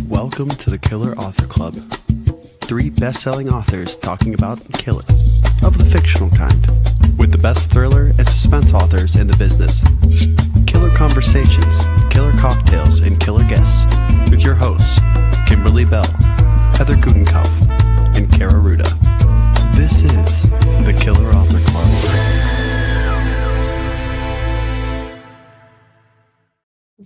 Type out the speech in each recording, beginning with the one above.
Welcome to the Killer Author Club. 3 best-selling authors talking about killer, of the fictional kind, with the best thriller and suspense authors in the business. Killer conversations, killer cocktails, and killer guests, with your hosts, Kimberly Bell, Heather Gutenkopf, and Kara Ruda. This is the Killer Author Club.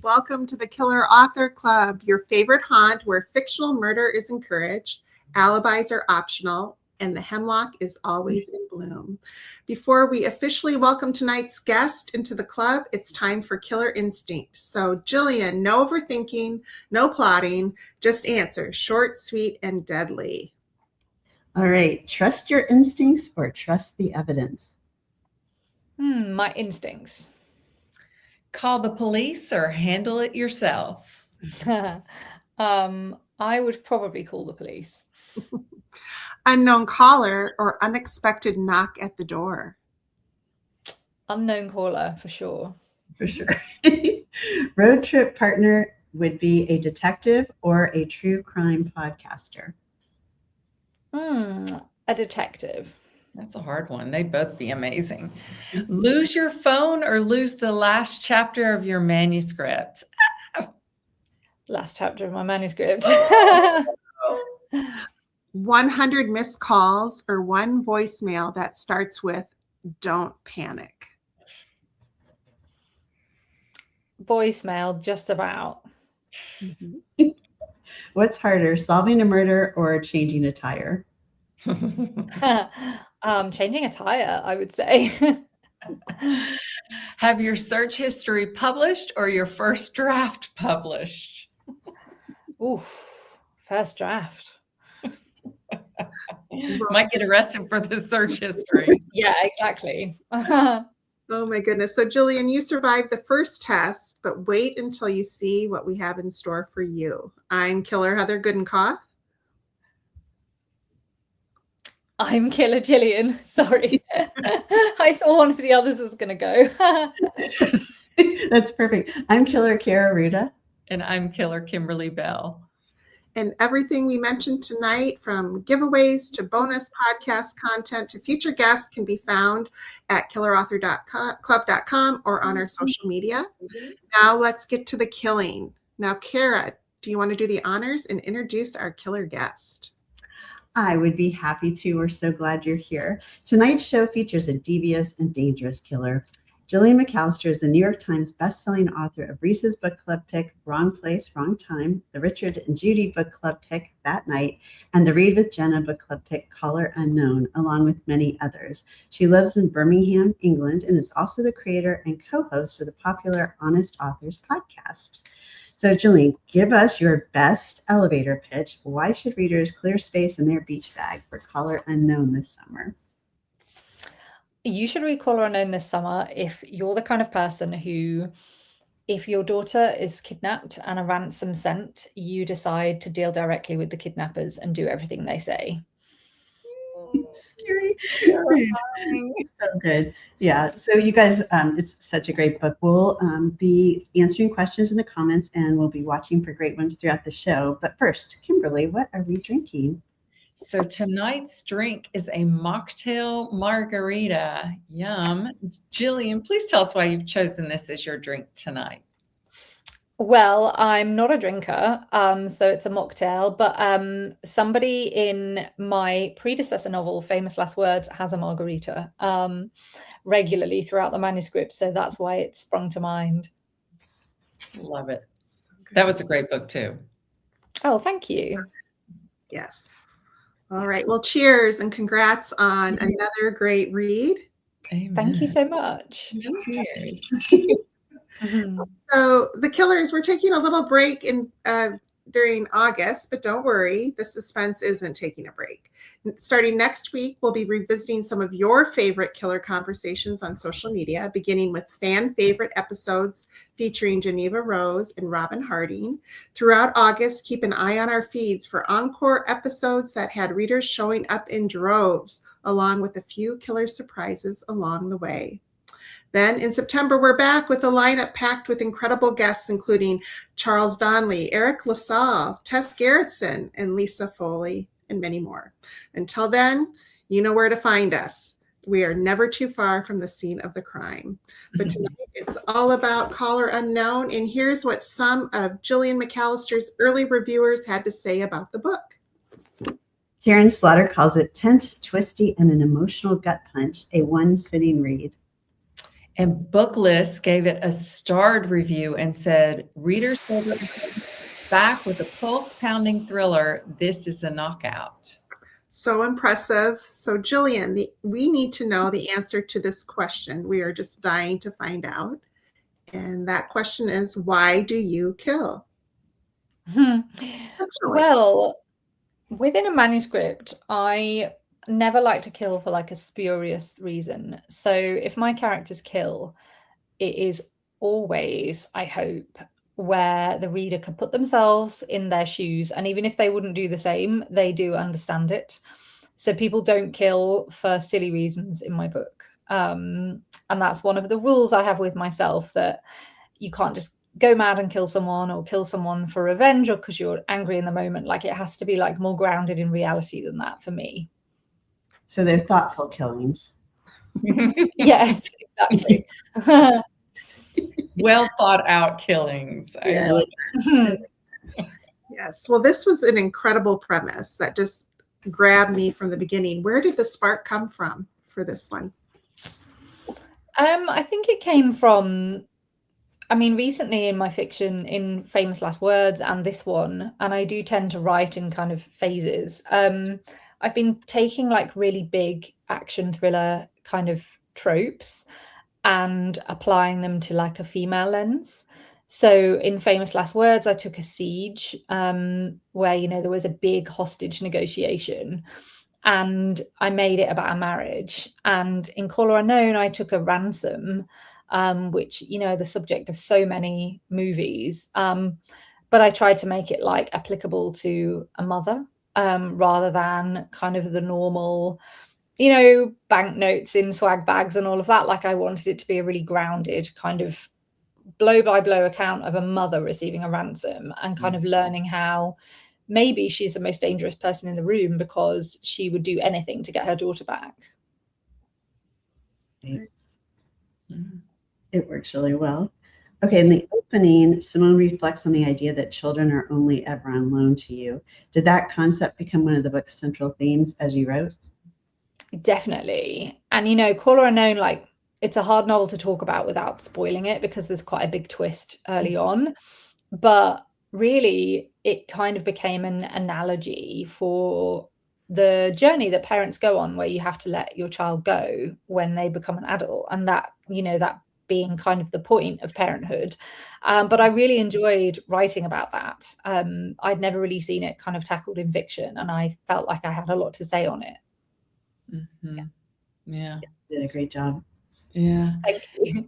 Welcome to the Killer Author Club, your favorite haunt where fictional murder is encouraged, alibis are optional, and the hemlock is always in bloom. Before we officially welcome tonight's guest into the club, it's time for Killer Instinct. So, Gillian, no overthinking, no plotting, just answer, short, sweet, and deadly. All right, trust your instincts or trust the evidence? My instincts. Call the police or handle it yourself? I would probably call the police. Unknown caller or unexpected knock at the door? Unknown caller, for sure. For sure. Road trip partner would be a detective or a true crime podcaster? A detective. That's a hard one. They'd both be amazing. Lose your phone or lose the last chapter of your manuscript? Last chapter of my manuscript. 100 missed calls or one voicemail that starts with, "Don't panic." Voicemail, just about. What's harder, solving a murder or changing a tire? Changing a tire, I would say. Have your search history published or your first draft published? Oof, first draft. Might get arrested for the search history. Yeah, exactly. Oh my goodness. So Gillian, you survived the first test, but wait until you see what we have in store for you. I'm Killer Heather Gutenkopf. I'm Killer Gillian. Sorry. I thought one of the others was going to go. That's perfect. I'm Killer Kara Ruda. And I'm Killer Kimberly Bell. And everything we mentioned tonight, from giveaways to bonus podcast content to future guests, can be found at killerauthor.club.com or on our social media. Now let's get to the killing. Now, Kara, do you want to do the honors and introduce our killer guest? I would be happy to. We're so glad you're here. Tonight's show features a devious and dangerous killer. Gillian McAllister is the New York Times bestselling author of Reese's Book Club pick, Wrong Place, Wrong Time, the Richard and Judy Book Club pick, That Night, and the Read with Jenna Book Club pick, Caller Unknown, along with many others. She lives in Birmingham, England, and is also the creator and co-host of the popular Honest Authors podcast. So, Gillian, give us your best elevator pitch. Why should readers clear space in their beach bag for Caller Unknown this summer? You should read Caller Unknown this summer if you're the kind of person who, if your daughter is kidnapped and a ransom sent, you decide to deal directly with the kidnappers and do everything they say. Scary. So good. Yeah. So you guys, it's such a great book. We'll be answering questions in the comments and we'll be watching for great ones throughout the show. But first, Kimberly, what are we drinking? So tonight's drink is a mocktail margarita. Yum. Gillian, please tell us why you've chosen this as your drink tonight. Well, I'm not a drinker, so it's a mocktail, but somebody in my predecessor novel, Famous Last Words, has a margarita regularly throughout the manuscript, so that's why it sprung to mind. Love it. That was a great book too. Oh, thank you. Yes. All right. Well, cheers and congrats on another great read. Amen. Thank you so much. Cheers. So the Killers, we're taking a little break during August, but don't worry, the suspense isn't taking a break. Starting next week, we'll be revisiting some of your favorite killer conversations on social media, beginning with fan favorite episodes featuring Geneva Rose and Robin Harding. Throughout August, keep an eye on our feeds for encore episodes that had readers showing up in droves, along with a few killer surprises along the way. Then in September, we're back with a lineup packed with incredible guests, including Charles Donnelly, Eric LaSalle, Tess Gerritsen, and Lisa Foley, and many more. Until then, you know where to find us. We are never too far from the scene of the crime. But tonight it's all about Caller Unknown. And here's what some of Gillian McAllister's early reviewers had to say about the book. KARIN Slaughter calls it tense, twisty, and an emotional gut punch, a one-sitting read. And BOOKLIST gave it a starred review and said, readers' favorite, back with a pulse-pounding thriller. This is a knockout. So impressive. So Gillian, we need to know the answer to this question. We are just dying to find out. And that question is, why do you kill? Well, within a manuscript, I never like to kill for like a spurious reason. So if my characters kill, it is always, I hope, where the reader can put themselves in their shoes. And even if they wouldn't do the same, they do understand it. So people don't kill for silly reasons in my book. And that's one of the rules I have with myself, that you can't just go mad and kill someone, or kill someone for revenge, or because you're angry in the moment. Like, it has to be like more grounded in reality than that for me. So they're thoughtful killings. Yes, exactly. Well thought out killings. I love it. Yes. Well, this was an incredible premise that just grabbed me from the beginning. Where did the spark come from for this one? I think it came from, I mean, recently in my fiction, in Famous Last Words and this one, and I do tend to write in kind of phases. I've been taking like really big action thriller kind of tropes and applying them to like a female lens. So in Famous Last Words, I took a siege where, you know, there was a big hostage negotiation, and I made it about a marriage. And in Caller Unknown, I took a ransom, which, you know, the subject of so many movies. But I tried to make it like applicable to a mother, rather than kind of the normal, you know, banknotes in swag bags and all of that. Like, I wanted it to be a really grounded kind of blow by blow account of a mother receiving a ransom and kind of learning how maybe she's the most dangerous person in the room because she would do anything to get her daughter back. It works really well. Okay, in the opening, Simone reflects on the idea that children are only ever on loan to you. Did that concept become one of the book's central themes as you wrote? Definitely. And, you know, Caller Unknown, like, it's a hard novel to talk about without spoiling it because there's quite a big twist early on. But really, it kind of became an analogy for the journey that parents go on, where you have to let your child go when they become an adult. And that, you know, that being kind of the point of parenthood. But I really enjoyed writing about that. I'd never really seen it kind of tackled in fiction, and I felt like I had a lot to say on it. Yeah. Did a great job. Yeah. Thank you.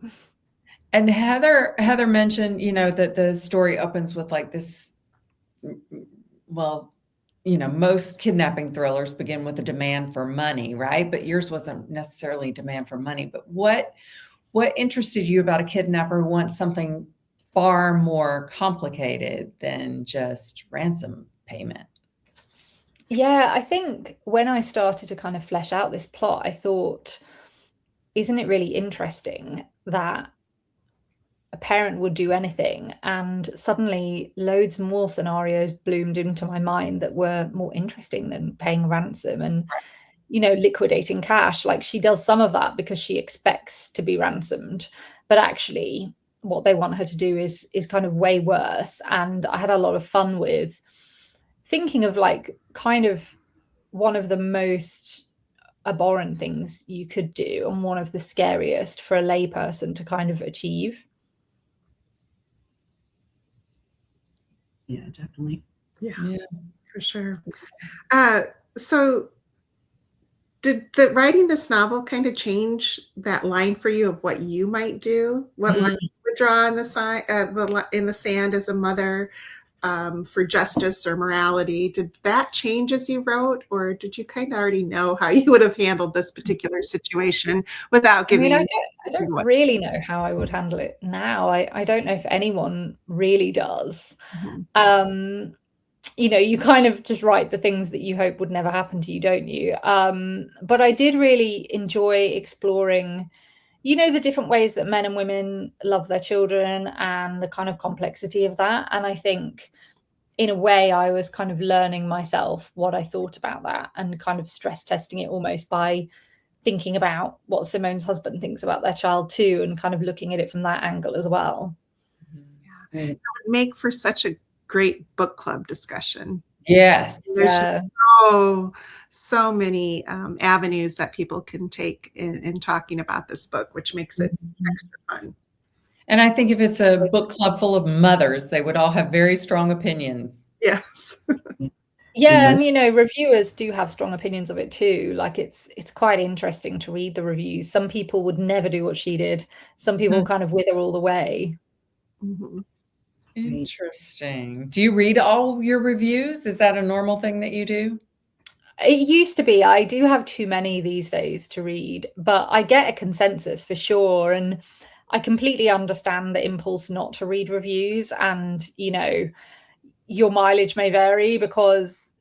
And Heather mentioned, you know, that the story opens with like this, well, you know, most kidnapping thrillers begin with a demand for money, right? But yours wasn't necessarily demand for money. But what interested you about a kidnapper who wants something far more complicated than just ransom payment? Yeah, I think when I started to kind of flesh out this plot, I thought, isn't it really interesting that a parent would do anything? And suddenly loads more scenarios bloomed into my mind that were more interesting than paying ransom and, you know, liquidating cash. Like, she does some of that because she expects to be ransomed, but actually what they want her to do is kind of way worse. And I had a lot of fun with thinking of like kind of one of the most abhorrent things you could do and one of the scariest for a lay person to kind of achieve. Yeah, definitely. Yeah, for sure. So did writing this novel kind of change that line for you of what you might do? What line you would draw in the in the sand as a mother? for justice or morality. Did that change as you wrote, or did you kind of already know how you would have handled this particular situation without giving? I don't really know how I would handle it now. I don't know if anyone really does. Mhm. You kind of just write the things that you hope would never happen to you, don't you? But I did really enjoy exploring, the different ways that men and women love their children and the kind of complexity of that. And I think in a way I was kind of learning myself what I thought about that and kind of stress testing it almost by thinking about what Simone's husband thinks about their child too, and kind of looking at it from that angle as well. Yeah. It would make for such a great book club discussion. Yes. There's just so many avenues that people can take in talking about this book, which makes it extra fun. And I think if it's a book club full of mothers, they would all have very strong opinions. Yes. Yeah, and reviewers do have strong opinions of it too. Like it's quite interesting to read the reviews. Some people would never do what she did. Some people kind of wither all the way. Mm-hmm. Interesting. Do you read all your reviews? Is that a normal thing that you do? It used to be. I do have too many these days to read, but I get a consensus for sure. And I completely understand the impulse not to read reviews. And, your mileage may vary because,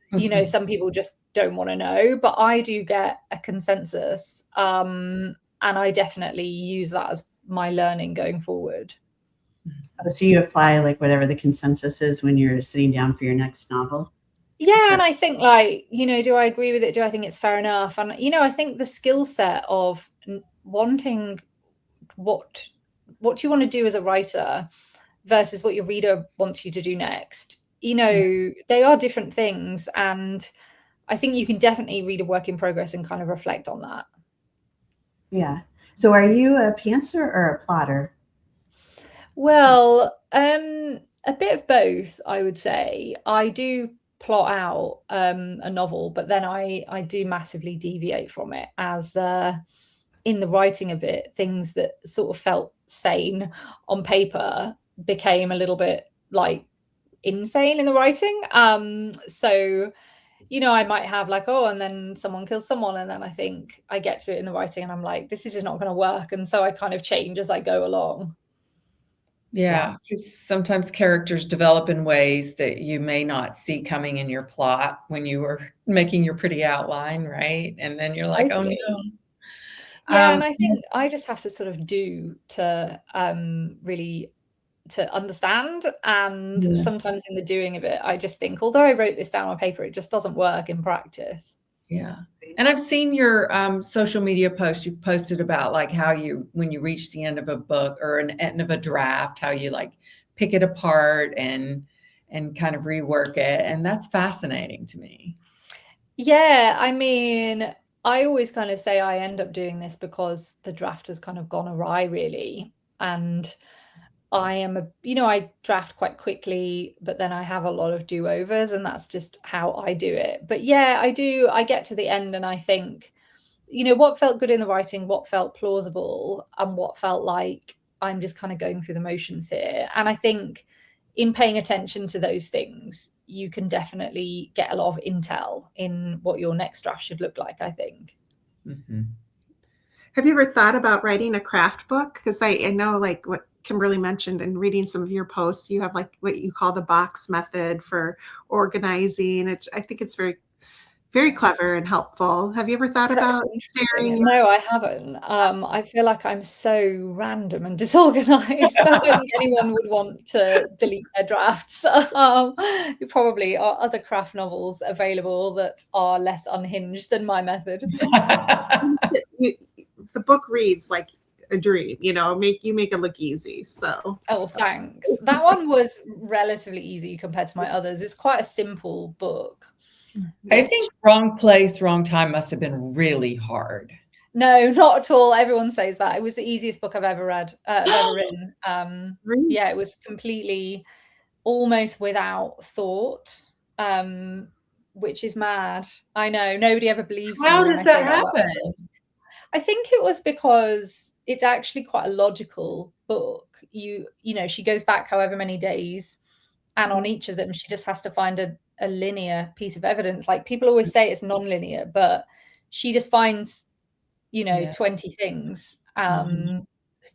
some people just don't want to know. But I do get a consensus. And I definitely use that as my learning going forward. So you apply like whatever the consensus is when you're sitting down for your next novel? Yeah, and I think do I agree with it? Do I think it's fair enough? And, I think the skill set of wanting what you want to do as a writer versus what your reader wants you to do next, they are different things. And I think you can definitely read a work in progress and kind of reflect on that. Yeah. So are you a pantser or a plotter? Well, a bit of both, I would say. I do plot out a novel, but then I do massively deviate from it as in the writing of it, things that sort of felt sane on paper became a little bit like insane in the writing. So I might have like, and then someone kills someone, and then I think I get to it in the writing and I'm like, this is just not going to work, and so I kind of change as I go along. Yeah, because sometimes characters develop in ways that you may not see coming in your plot when you were making your pretty outline, right? And then you're like, oh no. Yeah, and I think I just have to sort of do to really to understand. And sometimes in the doing of it, I just think, although I wrote this down on paper, it just doesn't work in practice. Yeah. And I've seen your social media posts. You've posted about like how when you reach the end of a book or an end of a draft, how you like pick it apart and kind of rework it. And that's fascinating to me. Yeah. I mean, I always kind of say I end up doing this because the draft has kind of gone awry, really. And I am I draft quite quickly, but then I have a lot of do-overs, and that's just how I do it. But yeah, I get to the end and I think, what felt good in the writing, what felt plausible, and what felt like I'm just kind of going through the motions here. And I think in paying attention to those things, you can definitely get a lot of intel in what your next draft should look like, I think. Mm-hmm. Have you ever thought about writing a craft book? Because I know like what Kimberly mentioned and reading some of your posts, you have like what you call the box method for organizing. I think it's very, very clever and helpful. Have you ever thought about sharing? No, I haven't. I feel like I'm so random and disorganized. I don't think anyone would want to delete their drafts. There probably are other craft novels available that are less unhinged than my method. The book reads like a dream, make it look easy. So thanks. That one was relatively easy compared to my others. It's quite a simple book. I think Wrong Place, Wrong Time must have been really hard. No, not at all. Everyone says that. It was the easiest book I've ever read, ever written. Really? Yeah, it was completely almost without thought, which is mad. I know, nobody ever believes me. How does that happen? I think it was because it's actually quite a logical book. She goes back however many days And on each of them, she just has to find a linear piece of evidence. Like people always say it's non-linear, but she just finds, 20 things.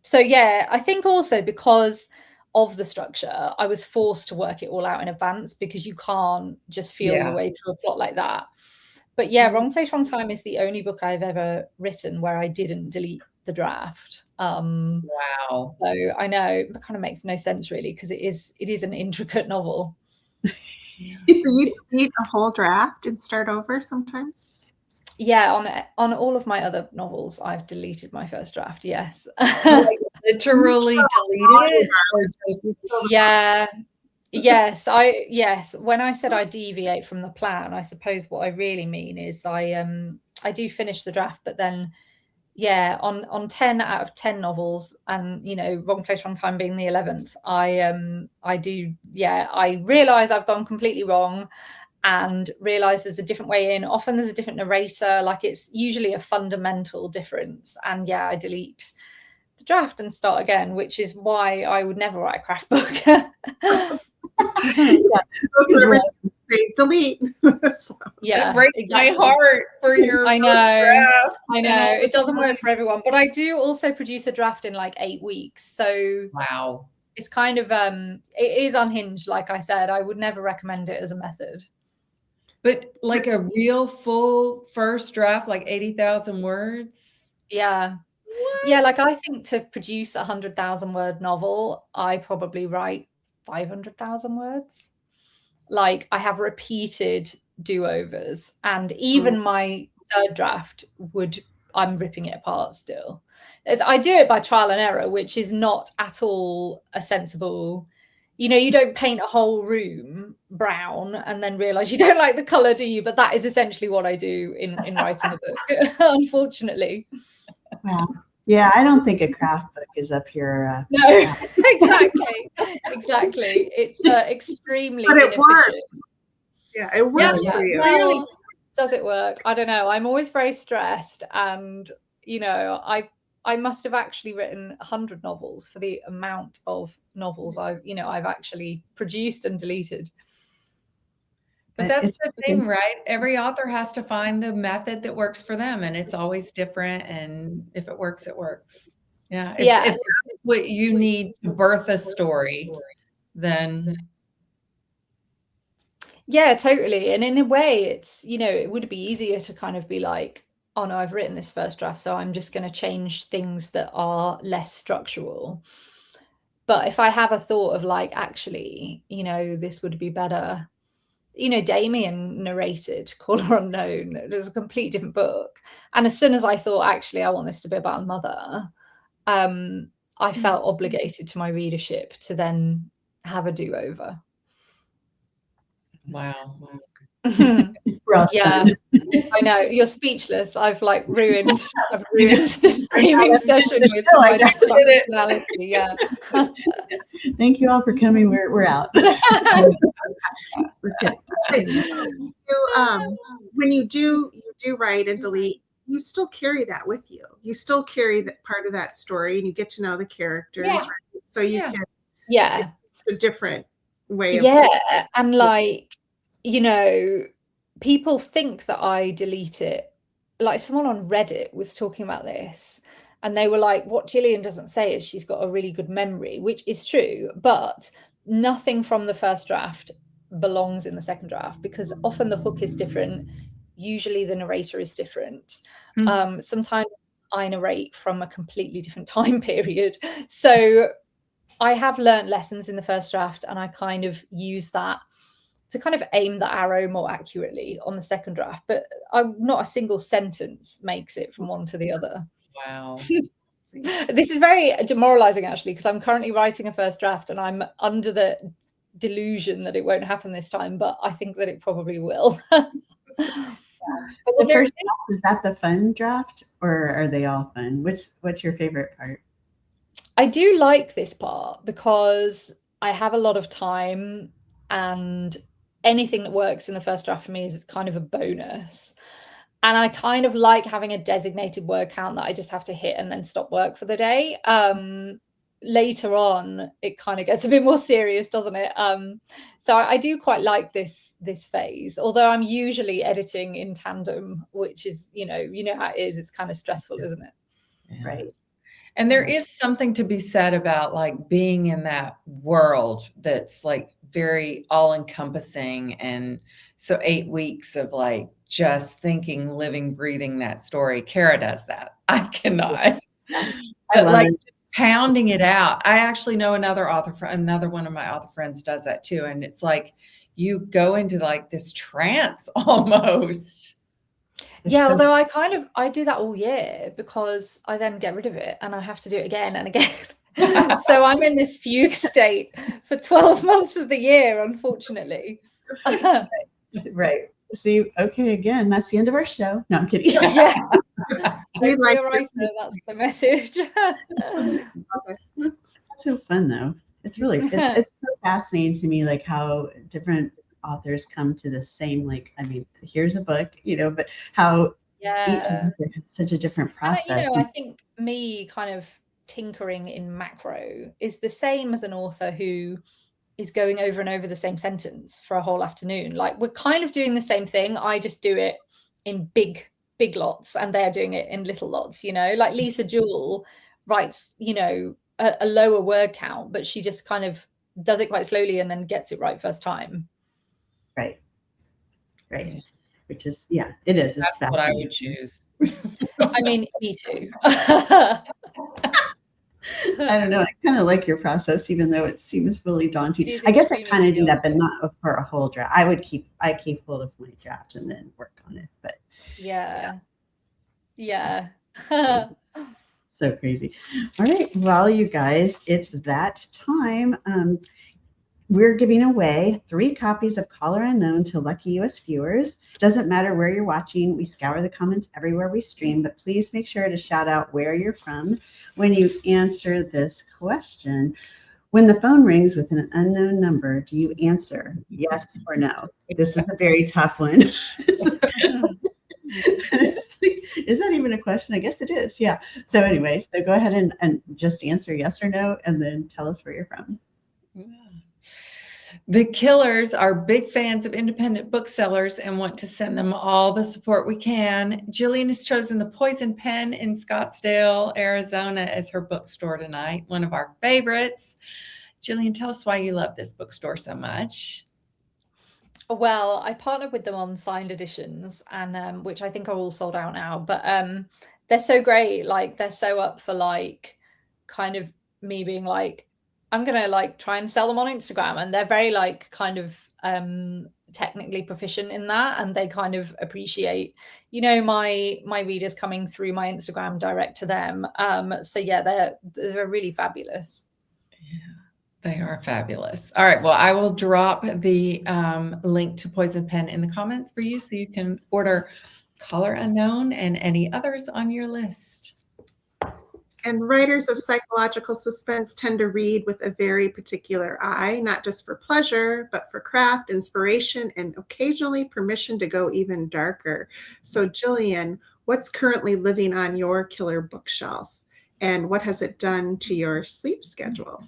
So yeah, I think also because of the structure, I was forced to work it all out in advance because you can't just feel your way through a plot like that. But yeah, Wrong Place, Wrong Time is the only book I've ever written where I didn't delete the draft. Wow. So I know it kind of makes no sense really, because it is an intricate novel. You delete a whole draft and start over sometimes? Yeah, on all of my other novels, I've deleted my first draft. Yes. Literally deleted it? Yeah. Yes. When I said I deviate from the plan, I suppose what I really mean is I do finish the draft, but then on 10 out of 10 novels, and Wrong Place, Wrong Time being the 11th, I realize I've gone completely wrong and realize there's a different way in. Often there's a different narrator, like it's usually a fundamental difference. And I delete the draft and start again, which is why I would never write a craft book. Delete. It breaks my heart for your I know. draft. I know. It doesn't work for everyone, but I do also produce a draft in like 8 weeks. So wow. It's kind of it is unhinged, like I said. I would never recommend it as a method. But like a real full first draft, like 80,000 words? Yeah. What? Yeah, like I think to produce 100,000 word novel, I probably write 500,000 words. Like I have repeated do-overs, and even my third draft I'm ripping it apart still. I do it by trial and error, which is not at all a sensible. You don't paint a whole room brown and then realize you don't like the color, do you? But that is essentially what I do in writing a book, unfortunately. Wow. Yeah, I don't think a craft book is up here. No, exactly. It's extremely inefficient. Works. Yeah, it works for you. Well, does it work? I don't know. I'm always very stressed, and I must have actually written 100 novels for the amount of novels I've actually produced and deleted. But that's the thing, right? Every author has to find the method that works for them, and it's always different. And if it works, it works. Yeah. If that's what you need to birth a story, then. Yeah, totally. And in a way, it's, it would be easier to kind of be like, oh no, I've written this first draft, so I'm just going to change things that are less structural. But if I have a thought of like, actually, this would be better. Damien narrated Caller Unknown. It was a completely different book. And as soon as I thought, actually, I want this to be about a mother, I felt obligated to my readership to then have a do-over. Wow. Yeah, I know. You're speechless. I've ruined the streaming session with my personality. Yeah. Thank you all for coming. We're out. When you do write and delete, you still carry that with you. You still carry that part of that story, and you get to know the characters. Yeah. Right? So you can. Yeah. It's a different way. And people think that I delete it. Like someone on Reddit was talking about this, and they were like, what Gillian doesn't say is she's got a really good memory, which is true, but nothing from the first draft belongs in the second draft because often the hook is different. Usually the narrator is different. Sometimes I narrate from a completely different time period. So I have learned lessons in the first draft, and I kind of use that to kind of aim the arrow more accurately on the second draft, but not a single sentence makes it from one to the other. Wow. This is very demoralizing actually, because I'm currently writing a first draft and I'm under the delusion that it won't happen this time, but I think that it probably will. But the first draft, is that the fun draft, or are they all fun? What's your favorite part? I do like this part because I have a lot of time, and anything that works in the first draft for me is kind of a bonus. And I kind of like having a designated word count that I just have to hit and then stop work for the day. later on it kind of gets a bit more serious, doesn't it? So I do quite like this phase, although I'm usually editing in tandem, which is, you know how it is. It's kind of stressful, isn't it? Right. And there is something to be said about like being in that world that's like very all encompassing. And so 8 weeks of like just thinking, living, breathing that story. Kara does that. I cannot. I But love like it. pounding it out. I actually know another one of my author friends does that too. And it's like you go into like this trance almost. Yeah, although I do that all year because I then get rid of it and I have to do it again and again. So I'm in this fugue state for 12 months of the year, unfortunately. Right. See, okay, again, that's the end of our show. No, I'm kidding. Yeah. We like writer, that's the message. It's so fun though. It's really it's so fascinating to me, like how different authors come to the same, like, I mean, here's a book, but how each Yeah. author has such a different process. I think me kind of tinkering in macro is the same as an author who is going over and over the same sentence for a whole afternoon. Like, we're kind of doing the same thing. I just do it in big lots and they're doing it in little lots, like Lisa Jewell writes, a lower word count, but she just kind of does it quite slowly and then gets it right first time. Right. Which is, yeah, it is. That's what I would choose. I mean, me too. I don't know. I kind of like your process, even though it seems really daunting. I guess I kind of do that, but not for a whole draft. I keep hold of my draft and then work on it. But yeah. So crazy. All right. Well, you guys, it's that time. We're giving away 3 copies of Caller Unknown to lucky US viewers. Doesn't matter where you're watching. We scour the comments everywhere we stream, but please make sure to shout out where you're from when you answer this question. When the phone rings with an unknown number, do you answer yes or no? This is a very tough one. Is that even a question? I guess it is. Yeah. So anyway, so go ahead and just answer yes or no, and then tell us where you're from. The Killers are big fans of independent booksellers and want to send them all the support we can. Gillian has chosen the Poison Pen in Scottsdale, Arizona as her bookstore tonight, one of our favorites. Gillian, tell us why you love this bookstore so much. Well, I partnered with them on signed editions, and which I think are all sold out now, but they're so great. Like, they're so up for like kind of me being like, I'm gonna like try and sell them on Instagram, and they're very like kind of technically proficient in that, and they kind of appreciate my readers coming through my Instagram direct to them. So yeah, they're really fabulous. Yeah, they are fabulous. All right, well, I will drop the link to Poison Pen in the comments for you, so you can order Caller Unknown and any others on your list. And writers of psychological suspense tend to read with a very particular eye, not just for pleasure, but for craft, inspiration, and occasionally permission to go even darker. So, Gillian, what's currently living on your killer bookshelf? And what has it done to your sleep schedule?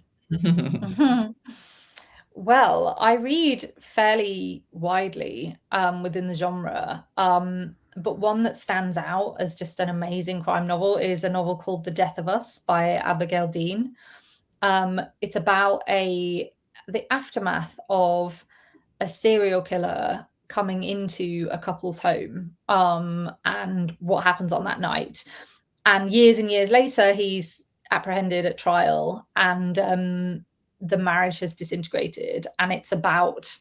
Well, I read fairly widely within the genre. But one that stands out as just an amazing crime novel is a novel called The Death of Us by Abigail Dean. It's about the aftermath of a serial killer coming into a couple's home and what happens on that night. And years later, he's apprehended at trial, and the marriage has disintegrated. And it's about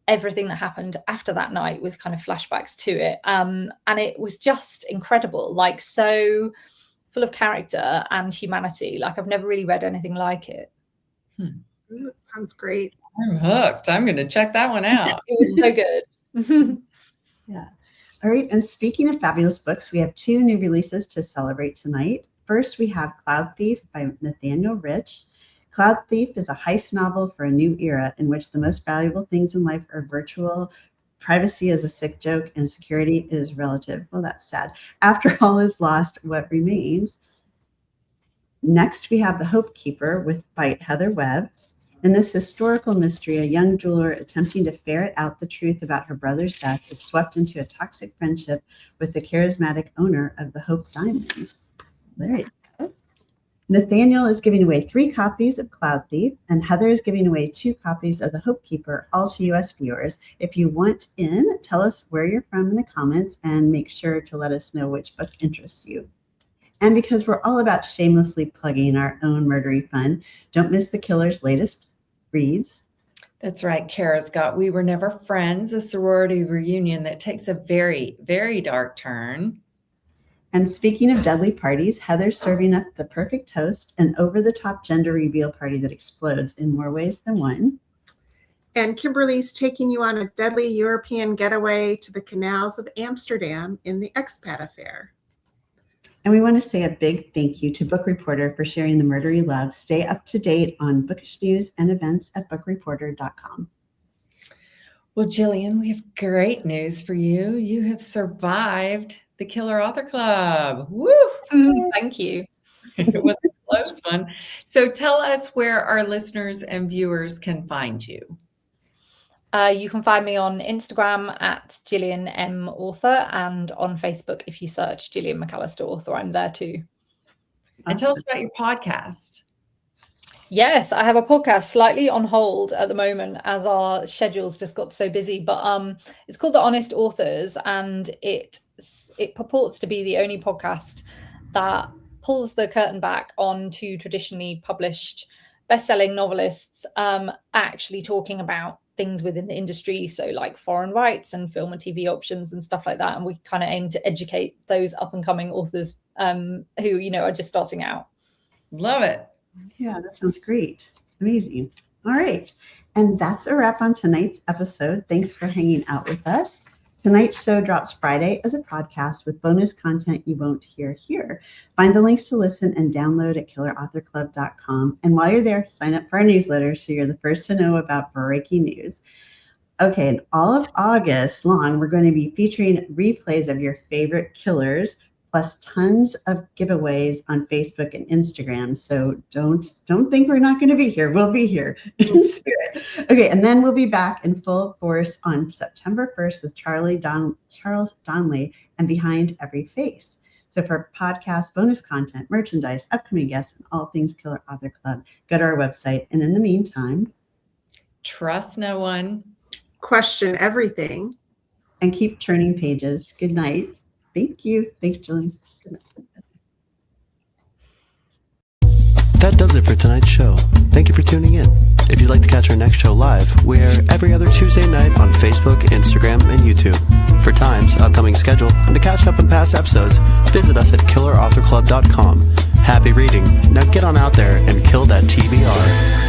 everything that happened after that night with kind of flashbacks to it. And it was just incredible, like so full of character and humanity. Like, I've never really read anything like it. That sounds great. I'm hooked. I'm going to check that one out. It was so good. Yeah. All right. And speaking of fabulous books, we have 2 new releases to celebrate tonight. First, we have Cloud Thief by Nathaniel Rich. Cloud Thief is a heist novel for a new era in which the most valuable things in life are virtual, privacy is a sick joke, and security is relative. Well, that's sad. After all is lost, what remains? Next, we have The Hope Keeper by Heather Webb. In this historical mystery, a young jeweler attempting to ferret out the truth about her brother's death is swept into a toxic friendship with the charismatic owner of the Hope Diamond. There you go. Nathaniel is giving away 3 copies of Cloud Thief, and Heather is giving away 2 copies of The Hope Keeper, all to U.S. viewers. If you want in, tell us where you're from in the comments and make sure to let us know which book interests you. And because we're all about shamelessly plugging our own murdery fun, don't miss the Killer's latest reads. That's right. Kara's got We Were Never Friends, a sorority reunion that takes a very, very dark turn. And speaking of deadly parties, Heather's serving up the perfect host, an over-the-top gender reveal party that explodes in more ways than one. And Kimberly's taking you on a deadly European getaway to the canals of Amsterdam in the expat affair. And we want to say a big thank you to Book Reporter for sharing the murder you love. Stay up to date on bookish news and events at bookreporter.com. Well, Gillian, we have great news for you. You have survived the Killer Author Club. Woo! Thank you. It was a close one. So tell us where our listeners and viewers can find you. You can find me on Instagram at Gillian M Author, and on Facebook, if you search Gillian McAllister Author, I'm there too. And tell us about your podcast. Yes, I have a podcast slightly on hold at the moment as our schedules just got so busy, but it's called The Honest Authors, and it purports to be the only podcast that pulls the curtain back onto traditionally published best-selling novelists actually talking about things within the industry, so like foreign rights and film and TV options and stuff like that. And we kind of aim to educate those up and coming authors who, you know, are just starting out. Love it. Yeah, that sounds great. Amazing. All right. And that's a wrap on tonight's episode. Thanks for hanging out with us. Tonight's show drops Friday as a podcast with bonus content you won't hear here. Find the links to listen and download at killerauthorclub.com. And while you're there, sign up for our newsletter so you're the first to know about breaking news. Okay, and all of August long, we're going to be featuring replays of your favorite killers, plus tons of giveaways on Facebook and Instagram. So don't think we're not going to be here. We'll be here in spirit. Okay, and then we'll be back in full force on September 1st with Charles Donnelly and Behind Every Face. So for podcast, bonus content, merchandise, upcoming guests, and all things Killer Author Club, go to our website. And in the meantime, trust no one. Question everything. And keep turning pages. Good night. Thank you. Thanks, Gillian. That does it for tonight's show. Thank you for tuning in. If you'd like to catch our next show live, we're every other Tuesday night on Facebook, Instagram, and YouTube. For times, upcoming schedule, and to catch up on past episodes, visit us at killerauthorclub.com. Happy reading. Now get on out there and kill that TBR.